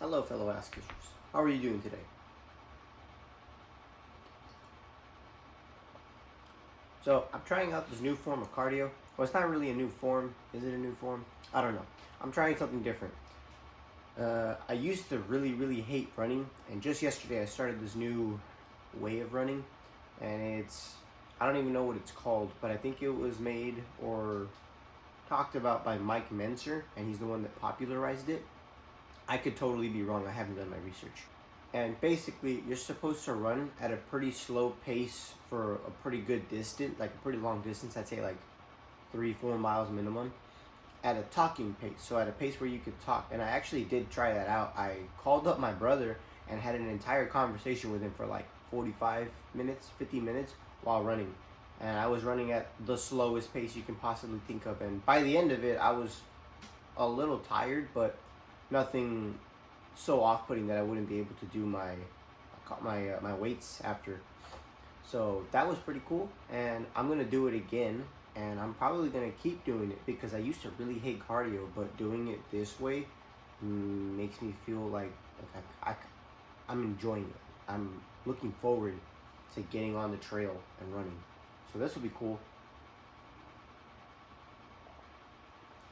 Hello, fellow askers. How are you doing today? So, I'm trying out this new form of cardio. Well, it's not really a new form. Is it a new form? I don't know. I'm trying something different. I used to really hate running, and just yesterday I started this new way of running, and I don't even know what it's called, but I think it was made or talked about by Mike Menser, and he's the one that popularized it. I could totally be wrong. I haven't done my research. And basically, you're supposed to run at a pretty slow pace for a pretty good distance, like a pretty long distance. I'd say like 3-4 miles minimum, at a talking pace. So at a pace where you could talk. And I actually did try that out. I called up my brother and had an entire conversation with him for like 45 minutes, 50 minutes while running. And I was running at the slowest pace you can possibly think of. And by the end of it, I was a little tired, but nothing so off-putting that I wouldn't be able to do my weights after. So that was pretty cool, and I'm gonna do it again, and I'm probably gonna keep doing it because I used to really hate cardio, but doing it this way makes me feel like I'm enjoying it. I'm looking forward to getting on the trail and running. So this will be cool.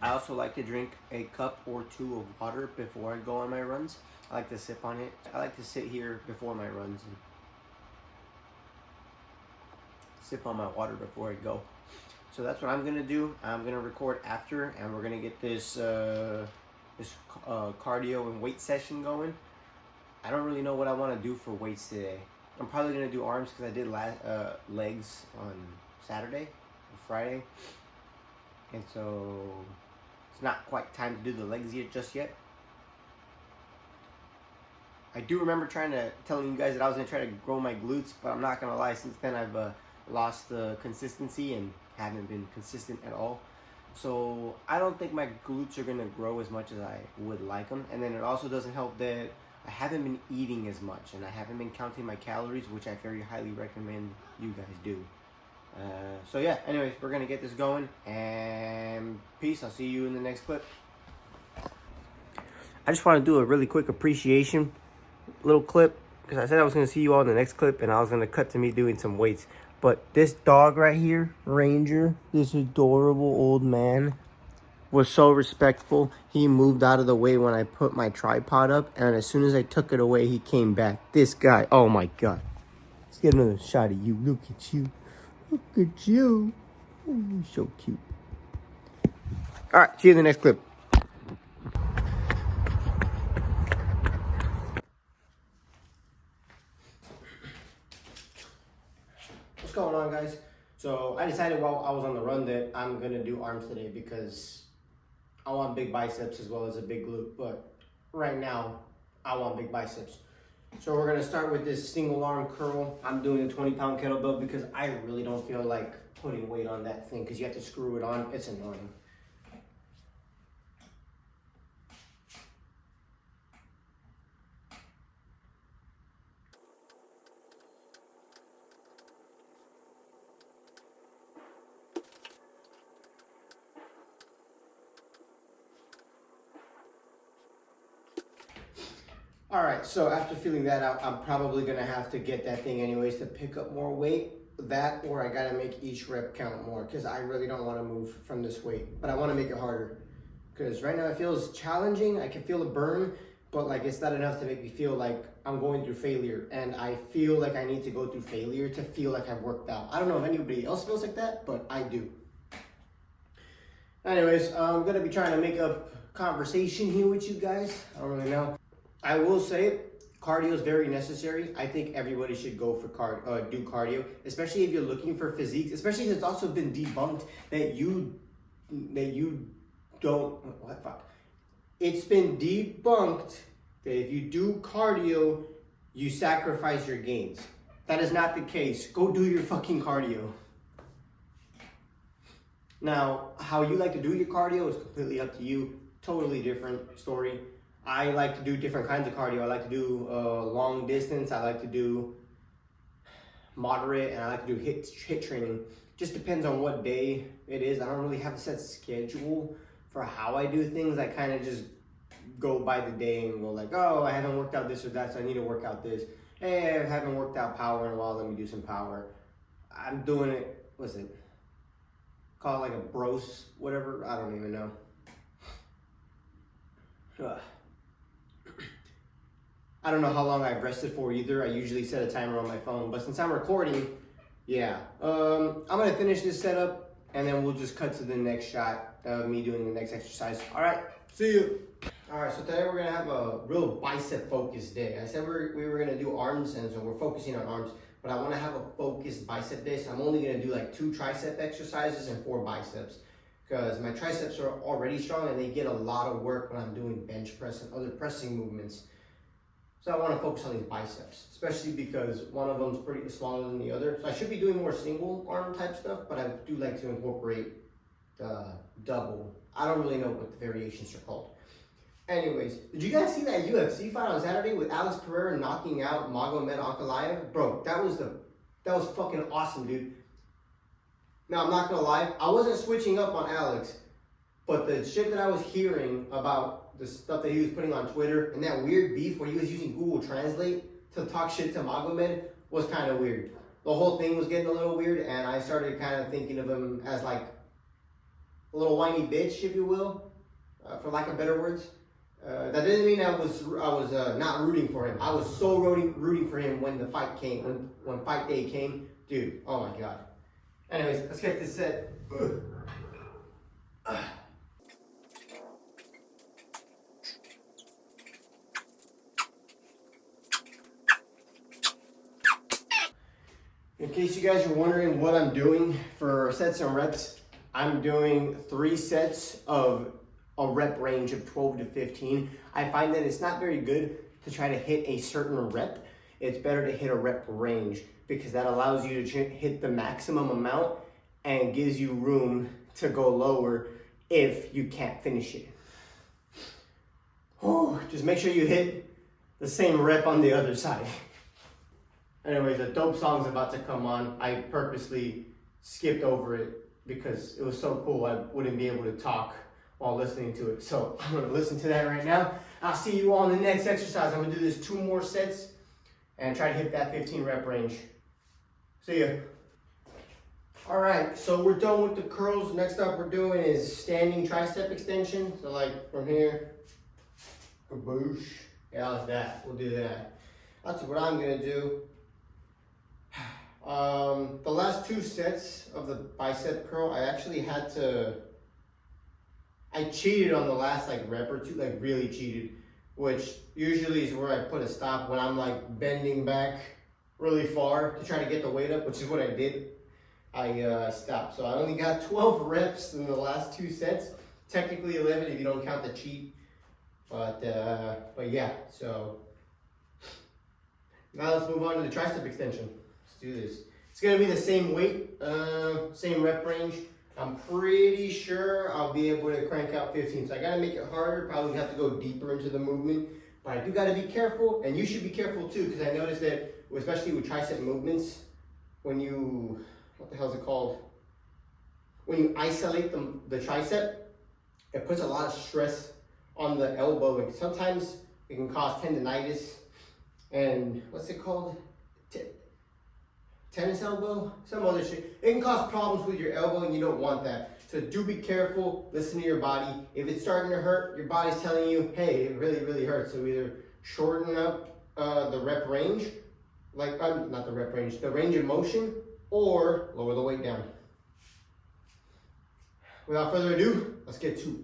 I also like to drink a cup or two of water before I go on my runs. I like to sip on it. I like to sit here before my runs and sip on my water before I go. So that's what I'm gonna do. I'm gonna record after, and we're gonna get this cardio and weight session going. I don't really know what I want to do for weights today. I'm probably gonna do arms because I did legs on Saturday or Friday, and so it's not quite time to do the legs just yet. I do remember telling you guys that I was going to try to grow my glutes, but I'm not going to lie, since then I've lost the consistency and haven't been consistent at all. So I don't think my glutes are going to grow as much as I would like them. And then it also doesn't help that I haven't been eating as much, and I haven't been counting my calories, which I very highly recommend you guys do. So yeah, anyways, we're going to get this going, and peace. I'll see you in the next clip. I just want to do a really quick appreciation little clip, because I said I was going to see you all in the next clip, and I was going to cut to me doing some weights. But this dog right here, Ranger, this adorable old man, was so respectful. He moved out of the way when I put my tripod up, and as soon as I took it away, he came back. This guy, oh my God. Let's get another shot of you. Look at you. Look at you. Oh, you're so cute. All right, see you in the next clip. What's going on, guys? So I decided while I was on the run that I'm gonna do arms today because I want big biceps as well as a big glute, but right now I want big biceps. So we're gonna start with this single arm curl. I'm doing a 20-pound kettlebell because I really don't feel like putting weight on that thing because you have to screw it on. It's annoying. All right, so after feeling that out, I'm probably gonna have to get that thing anyways to pick up more weight. That, or I gotta make each rep count more because I really don't wanna move from this weight, but I wanna make it harder. Because right now it feels challenging, I can feel a burn, but like it's not enough to make me feel like I'm going through failure. And I feel like I need to go through failure to feel like I've worked out. I don't know if anybody else feels like that, but I do. Anyways, I'm gonna be trying to make up conversation here with you guys. I don't really know. I will say cardio is very necessary. I think everybody should go for do cardio, especially if you're looking for physiques, especially if it's also been debunked that you don't, what fuck? It's been debunked that if you do cardio, you sacrifice your gains. That is not the case. Go do your fucking cardio. Now, how you like to do your cardio is completely up to you. Totally different story. I like to do different kinds of cardio. I like to do long distance. I like to do moderate, and I like to do HIIT training. Just depends on what day it is. I don't really have a set schedule for how I do things. I kind of just go by the day and go like, oh, I haven't worked out this or that, so I need to work out this. Hey, I haven't worked out power in a while, let me do some power. I'm doing it, what's it? Call it like a bros, whatever, I don't even know. I don't know how long I've rested for either. I usually set a timer on my phone, but since I'm recording, yeah. I'm gonna finish this setup and then we'll just cut to the next shot of me doing the next exercise. All right, see you. All right, so today we're gonna have a real bicep focused day. I said we were gonna do arms, and so we're focusing on arms, but I wanna have a focused bicep day, so I'm only gonna do like 2 tricep exercises and 4 biceps, because my triceps are already strong and they get a lot of work when I'm doing bench press and other pressing movements. So I want to focus on these biceps, especially because one of them is pretty smaller than the other. So I should be doing more single arm type stuff, but I do like to incorporate the double. I don't really know what the variations are called. Anyways, did you guys see that UFC fight on Saturday with Alex Pereira knocking out Magomed Ankalaev? Bro, that was fucking awesome, dude. Now, I'm not gonna lie, I wasn't switching up on Alex, but the shit that I was hearing about the stuff that he was putting on Twitter and that weird beef where he was using Google Translate to talk shit to Magomed was kind of weird. The whole thing was getting a little weird, and I started kind of thinking of him as like a little whiny bitch, if you will, for lack of better words. That didn't mean I was not rooting for him. I was so rooting for him when the fight came, when fight day came. Dude, oh my god. Anyways, let's get this set. In case you guys are wondering what I'm doing for sets and reps, I'm doing 3 sets of a rep range of 12 to 15. I find that it's not very good to try to hit a certain rep. It's better to hit a rep range because that allows you to hit the maximum amount and gives you room to go lower if you can't finish it. Just make sure you hit the same rep on the other side. Anyways, a dope song's about to come on. I purposely skipped over it because it was so cool I wouldn't be able to talk while listening to it. So I'm gonna listen to that right now. I'll see you all in the next exercise. I'm gonna do this 2 more sets and try to hit that 15 rep range. See ya. All right, so we're done with the curls. Next up we're doing is standing tricep extension. So like from here, kaboosh. Yeah, like that, we'll do that. That's what I'm gonna do. The last 2 sets of the bicep curl, I cheated on the last like rep or 2, like really cheated, which usually is where I put a stop when I'm like bending back really far to try to get the weight up, which is what I did. I stopped. So I only got 12 reps in the last 2 sets. Technically 11 if you don't count the cheat. But yeah, so now let's move on to the tricep extension. Let's do this. It's gonna be the same weight, same rep range. I'm pretty sure I'll be able to crank out 15. So I gotta make it harder, probably have to go deeper into the movement. But I do gotta be careful, and you should be careful too, because I noticed that, especially with tricep movements, when you, what the hell is it called? When you isolate the tricep, it puts a lot of stress on the elbow, and sometimes it can cause tendonitis, and what's it called? Tennis elbow, some other shit. It can cause problems with your elbow and you don't want that. So do be careful, listen to your body. If it's starting to hurt, your body's telling you, hey, it really, really hurts. So either shorten up the rep range, like, not the rep range, the range of motion, or lower the weight down. Without further ado, let's get to it.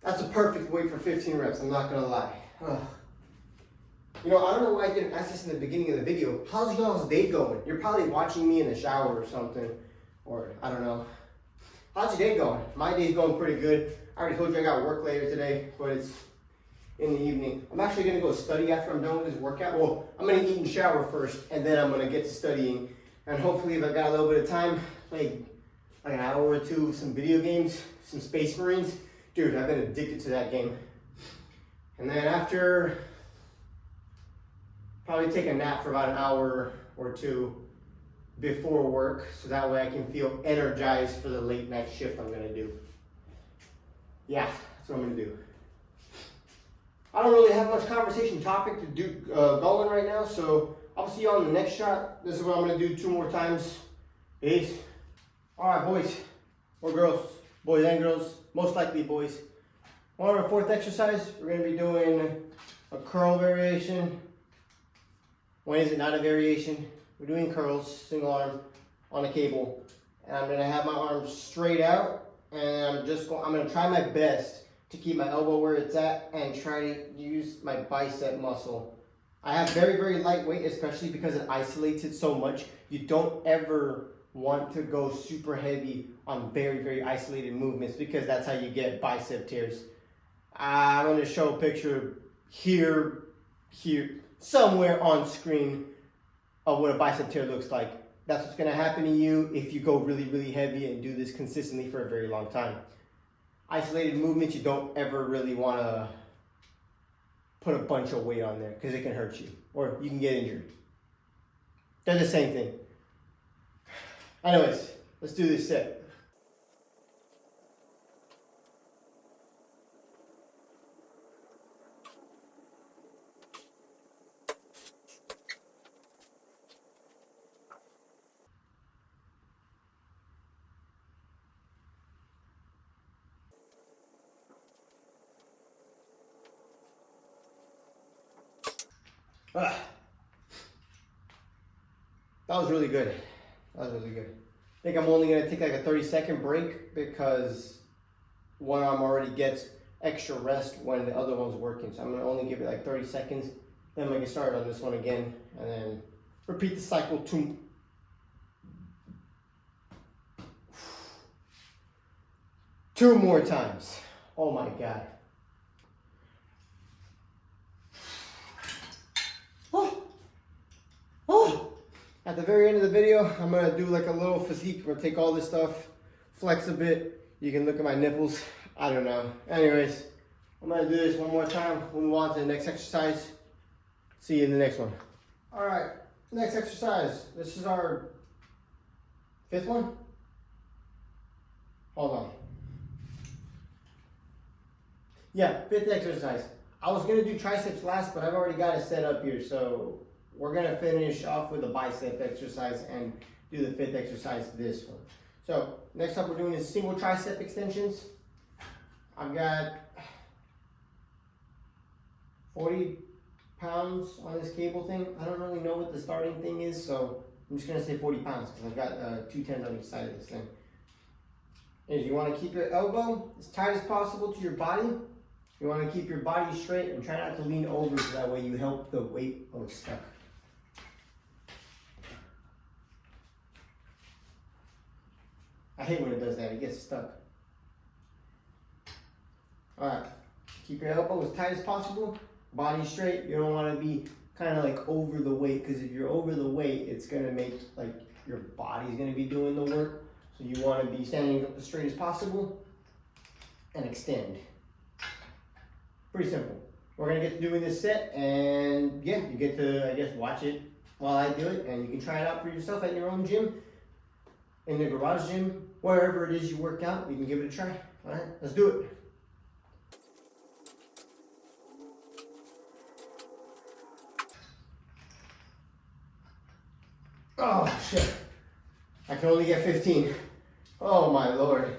That's a perfect weight for 15 reps, I'm not gonna lie. Ugh. You know, I don't know why I didn't ask this in the beginning of the video. How's y'all's day going? You're probably watching me in the shower or something, or I don't know. How's your day going? My day's going pretty good. I already told you I got work later today, but it's in the evening. I'm actually gonna go study after I'm done with this workout. Well, I'm gonna eat and shower first, and then I'm gonna get to studying. And hopefully if I got a little bit of time, play like an hour or 2 of some video games, some Space Marines. Dude, I've been addicted to that game. And then after probably take a nap for about an hour or two before work, so that way I can feel energized for the late night shift I'm gonna do. Yeah, that's what I'm gonna do. I don't really have much conversation topic to do going right now, so I'll see you on the next shot. This is what I'm gonna do 2 more times. Peace. All right, boys or girls, boys and girls, most likely boys. On our 4th exercise, we're gonna be doing a curl variation. When is it not a variation? We're doing curls, single arm on a cable. And I'm gonna have my arms straight out, and I'm gonna try my best to keep my elbow where it's at and try to use my bicep muscle. I have very, very light weight, especially because it isolates it so much. You don't ever want to go super heavy on very, very isolated movements, because that's how you get bicep tears. I'm gonna show a picture here, somewhere on screen of what a bicep tear looks like. That's what's gonna happen to you if you go really, really heavy and do this consistently for a very long time. Isolated movements, you don't ever really wanna put a bunch of weight on there, because it can hurt you, or you can get injured. They're the same thing. Anyways, let's do this set. That was really good. That was really good. I think I'm only going to take like a 30-second break, because one arm already gets extra rest when the other one's working. So I'm going to only give it like 30 seconds. Then we can start on this one again, and then repeat the cycle 2 more times. Oh my God. At the very end of the video, I'm gonna do like a little physique. I'm gonna take all this stuff, flex a bit. You can look at my nipples. I don't know. Anyways, I'm gonna do this one more time. We'll move on to the next exercise. See you in the next one. All right, next exercise. This is our 5th one. Hold on. Yeah, 5th exercise. I was gonna do triceps last, but I've already got it set up here, so we're gonna finish off with a bicep exercise and do the 5th exercise, this one. So next up, we're doing is single tricep extensions. I've got 40 pounds on this cable thing. I don't really know what the starting thing is, so I'm just gonna say 40 pounds because I've got 2 10s on each side of this thing. Is you wanna keep your elbow as tight as possible to your body. You wanna keep your body straight and try not to lean over, so that way you help the weight. Oh, it's stuck. I hate when it does that, it gets stuck. All right, keep your elbow as tight as possible, body straight. You don't want to be kind of like over the weight, because if you're over the weight, it's going to make like your body's going to be doing the work. So you want to be standing up as straight as possible and extend. Pretty simple. We're going to get to doing this set, and yeah, you get to, I guess, watch it while I do it, and you can try it out for yourself at your own gym, in the garage gym, wherever it is you work out. You can give it a try. All right, let's do it. Oh shit, I can only get 15. Oh my Lord.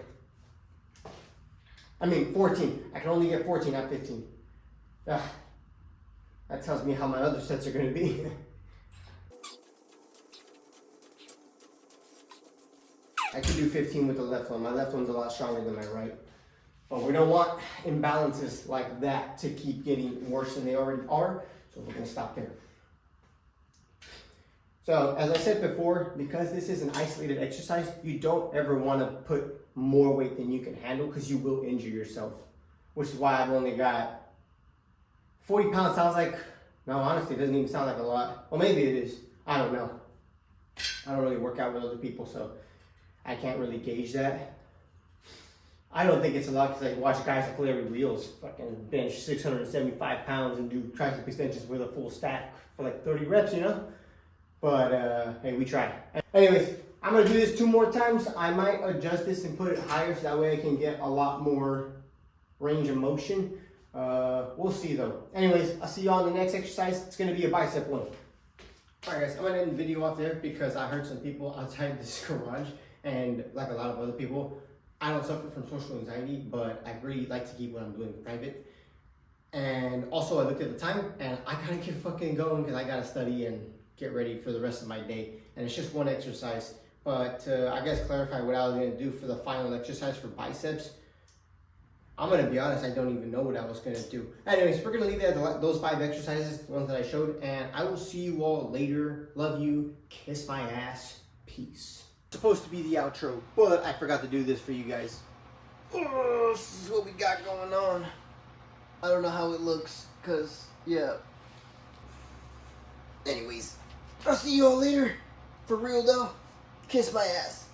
I mean 14. I can only get 14, not 15. That tells me how my other sets are going to be. I can do 15 with the left one. My left one's a lot stronger than my right. But we don't want imbalances like that to keep getting worse than they already are. So we're going to stop there. So as I said before, because this is an isolated exercise, you don't ever want to put more weight than you can handle, because you will injure yourself. Which is why I've only got 40 pounds. Sounds like, no, honestly, it doesn't even sound like a lot. Well, maybe it is. I don't know. I don't really work out with other people, so I can't really gauge that. I don't think it's a lot because I watch guys like Larry Wheels fucking bench 675 pounds and do tricep extensions with a full stack for like 30 reps, you know? But hey, we try. Anyways, I'm gonna do this 2 more times. I might adjust this and put it higher so that way I can get a lot more range of motion. We'll see though. Anyways, I'll see you on the next exercise. It's gonna be a bicep one. Alright guys, I'm gonna end the video off there because I heard some people outside this garage, and like a lot of other people, I don't suffer from social anxiety, but I really like to keep what I'm doing private. And also I looked at the time and I gotta get fucking going because I gotta study and get ready for the rest of my day. And it's just one exercise. But I guess clarify what I was gonna do for the final exercise for biceps. I'm gonna be honest, I don't even know what I was gonna do. Anyways, we're gonna leave it at those 5 exercises, the ones that I showed, and I will see you all later. Love you, kiss my ass, peace. It's supposed to be the outro, but I forgot to do this for you guys. Oh, this is what we got going on. I don't know how it looks, cause yeah. Anyways, I'll see you all later. For real though, kiss my ass.